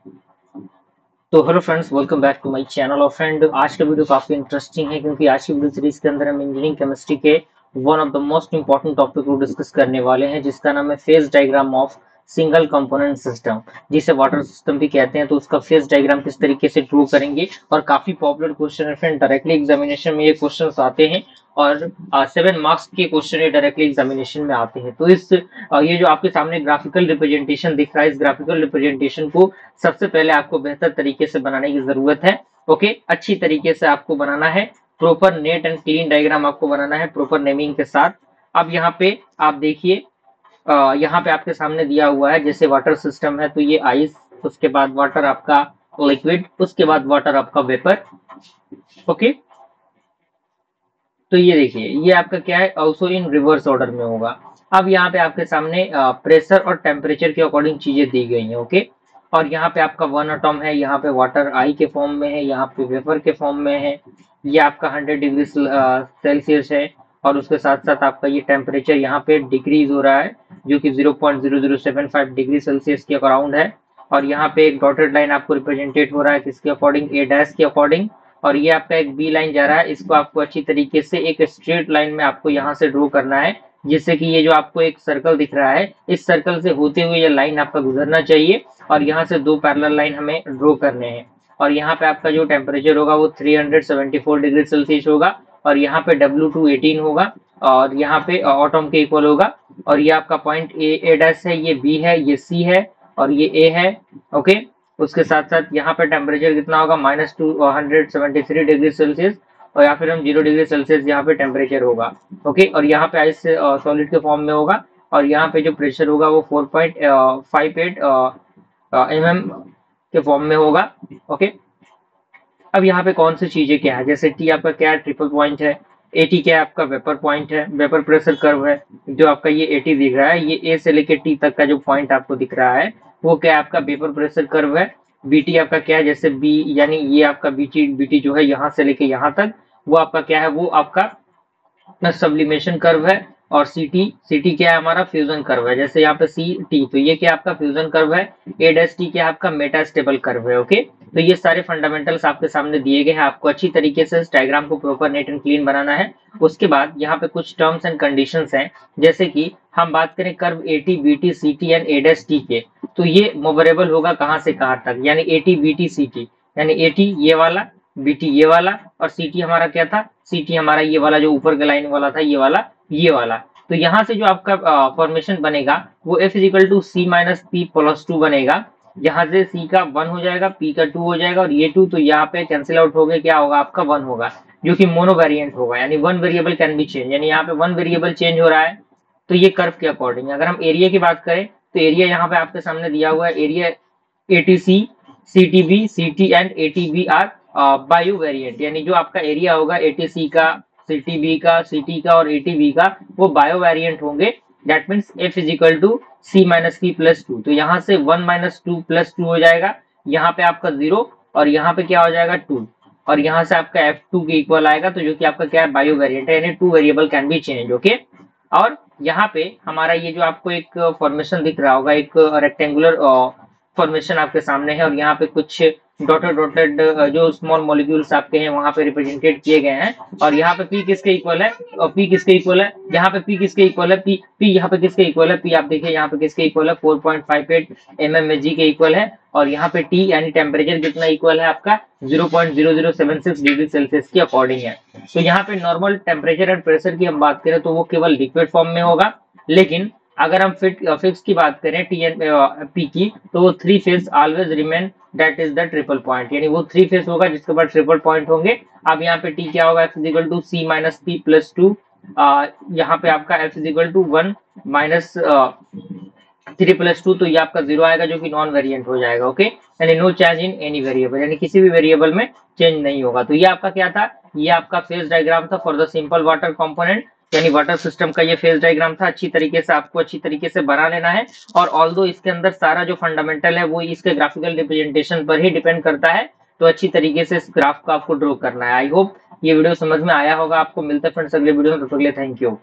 तो hello friends, welcome back to my channel. और friend, आज का वीडियो काफी इंटरेस्टिंग है क्योंकि आज की वीडियो सीरीज के अंदर हम इंजीनियरिंग केमिस्ट्री के one of the most important topic को डिस्कस करने वाले हैं, जिसका नाम है phase diagram of single component system, जिसे वाटर सिस्टम भी कहते हैं। तो उसका फेज डायग्राम किस तरीके से ड्रॉ करेंगे, और काफी पॉपुलर क्वेश्चन है फ्रेंड। डायरेक्टली एग्जामिनेशन में ये क्वेश्चन आते हैं और 7 मार्क्स के क्वेश्चन ये डायरेक्टली एग्जामिनेशन में आते हैं। तो ये जो आपके सामने ग्राफिकल रिप्रेजेंटेशन दिख रहा है, इस ग्राफिकल रिप्रेजेंटेशन को सबसे पहले आपको बेहतर तरीके से बनाने की जरूरत है। ओके, अच्छी तरीके से आपको बनाना है, proper net and clean diagram आपको बनाना है प्रॉपर नेमिंग के साथ। अब यहाँ पे आप देखिए, यहाँ पे आपके सामने दिया हुआ है, जैसे वाटर सिस्टम है तो ये आइस, उसके बाद वाटर आपका लिक्विड, उसके बाद वाटर आपका वेपर। ओके, तो ये देखिए, ये आपका क्या है, ऑल्सो इन रिवर्स ऑर्डर में होगा। अब यहाँ पे आपके सामने प्रेशर और टेम्परेचर के अकॉर्डिंग चीजें दी गई हैं। ओके, और यहाँ पे आपका वन एटॉम है, यहाँ पे वाटर आई के फॉर्म में है, यहाँ पे वेपर के फॉर्म में है। ये आपका 100 डिग्री सेल्सियस है, और उसके साथ साथ आपका ये टेम्परेचर यहाँ पे डिक्रीज हो रहा है, जो कि 0.0075 डिग्री सेल्सियस के अराउंड है। और यहाँ पे एक डॉटेड लाइन आपको रिप्रेजेंटेट हो रहा है किसके अकॉर्डिंग, ए डैश के अकॉर्डिंग। और ये आपका एक बी लाइन जा रहा है, इसको आपको अच्छी तरीके से एक स्ट्रेट लाइन में आपको यहाँ से ड्रॉ करना है, जिससे कि ये जो आपको एक सर्कल दिख रहा है, इस सर्कल से होते हुए ये लाइन आपका गुजरना चाहिए, और यहाँ से दो पैरेलल लाइन हमें ड्रॉ करने हैं। और यहाँ पे आपका जो टेम्परेचर होगा वो 374 डिग्री सेल्सियस होगा, और यहाँ पे W2 18 होगा, और यहाँ पे ऑटम के इक्वल होगा। और ये आपका पॉइंट ए डैश है, ये बी है, ये सी है, और ये ए है। ओके, उसके साथ साथ यहाँ पे टेम्परेचर कितना होगा, -273 डिग्री सेल्सियस, और या फिर हम 0 डिग्री सेल्सियस यहाँ पे टेम्परेचर होगा। ओके, और यहाँ पे आइस सॉलिड के फॉर्म में होगा, और यहाँ पे जो प्रेशर होगा वो 4.58 mm के फॉर्म में होगा। ओके, अब यहाँ पे कौन सी चीजें क्या है, जैसे टी आपका क्या है, ट्रिपल पॉइंट है। एटी क्या है आपका, वेपर पॉइंट है, वेपर प्रेशर कर्व है। जो आपका ये एटी दिख रहा है, ये ए से लेके टी तक का जो पॉइंट आपको दिख रहा है, वो क्या है आपका वेपर प्रेशर कर्व है। बीटी आपका क्या है, जैसे बी, यानी ये आपका बीटी बीटी जो है यहाँ से लेके यहाँ तक, वो आपका क्या है, वो आपका सब्लिमेशन कर्व है। और सीटी, सीटी क्या है हमारा, फ्यूजन कर्व है। जैसे यहाँ पे सी टी, तो ये क्या आपका फ्यूजन कर्व है। ए डैश टी क्या आपका मेटास्टेबल कर्व है। ओके, तो ये सारे फंडामेंटल्स आपके सामने दिए गए हैं, आपको अच्छी तरीके से इस डायग्राम को प्रॉपर नेट एंड क्लीन बनाना है। उसके बाद यहाँ पे कुछ टर्म्स एंड कंडीशंस हैं, जैसे कि हम बात करें curve A T B T C T and A dash T के, तो ये मूवरेबल होगा कहाँ से कहाँ तक, यानी A T B T C T, यानी ए टी ये वाला, बीटी ये वाला, और सीटी हमारा क्या था, सीटी हमारा ये वाला जो ऊपर का लाइन वाला था, ये वाला, ये वाला। तो यहाँ से जो आपका फॉर्मेशन बनेगा वो F is equal to C minus P plus 2 बनेगा। यहाँ से C का 1 हो जाएगा, P का 2 हो जाएगा, और ये 2 तो यहाँ पे कैंसिल आउट हो गया, क्या होगा आपका 1 होगा, जो कि मोनो वेरिएंट होगा, यानी one variable can be change, यानी यहाँ पे वन वेरिएबल चेंज हो रहा है। तो ये कर्व के अकॉर्डिंग, अगर हम एरिया की बात करें तो एरिया यहाँ पे आपके सामने दिया हुआ है, area ATC, CTB, CT and ATB are bio variant, यानी जो आपका एरिया होगा एटीसी का, सीटीबी का, सीटी का और एटीबी का, वो बायो वेरिएंट होंगे। That means F is equal to C minus P plus 2, तो यहाँ से 1 माइनस 2 प्लस 2 हो जाएगा, यहाँ पे आपका 0, और यहाँ पे क्या हो जाएगा 2, और यहाँ से आपका F2 के इक्वल आएगा, तो जो कि आपका क्या है, बायो वेरिएंट है, यानी 2 variable can be change. Okay, और यहाँ पे हमारा ये जो आपको एक फॉर्मेशन दिख रहा होगा, एक रेक्टेंगुलर फॉर्मेशन आपके सामने है, और यहाँ पे कुछ डॉटेड डॉटेड जो स्मॉल मॉलिक्यूल्स आपके हैं वहां पे रिप्रेजेंटेड किए गए हैं। और यहाँ पे P किसके इक्वल है, और P किसके इक्वल है, यहाँ पे P किसके इक्वल है, P यहाँ पे किसके इक्वल है, P आप देखिए यहाँ पे किसके इक्वल है, 4.58 mmHg के इक्वल है। और यहाँ पे T यानी टेम्परेचर कितना इक्वल है आपका, 0.0076 डिग्री सेल्सियस के अकॉर्डिंग है। तो यहाँ पे नॉर्मल टेम्परेचर एंड प्रेशर की हम बात करें तो वो केवल लिक्विड फॉर्म में होगा, लेकिन अगर हम फिक्स की बात करें टी एन पी की, तो वो 3 phase always remain, that is the triple point, यानी वो 3 फेज होगा जिसके बाद ट्रिपल पॉइंट होंगे। अब यहाँ पे टी क्या होगा, F is equal to C minus P plus 2, यहाँ पे आपका F is equal to 1 minus 3 plus 2, तो ये आपका 0 आएगा, जो कि नॉन वेरिएंट हो जाएगा। ओके, यानी no change in any variable, यानी किसी भी वेरिएबल में चेंज नहीं होगा। तो ये आपका क्या था, ये आपका फेज डायग्राम था for the simple water component, यानी वाटर सिस्टम का ये फेज डायग्राम था। अच्छी तरीके से आपको अच्छी तरीके से बना लेना है, और ऑल्दो इसके अंदर सारा जो फंडामेंटल है वो इसके ग्राफिकल रिप्रेजेंटेशन पर ही डिपेंड करता है, तो अच्छी तरीके से इस ग्राफ को आपको ड्रॉ करना है। आई होप ये वीडियो समझ में आया होगा आपको। मिलते हैं फ्रेंड्स अगले वीडियो में, तब तक के लिए थैंक यू।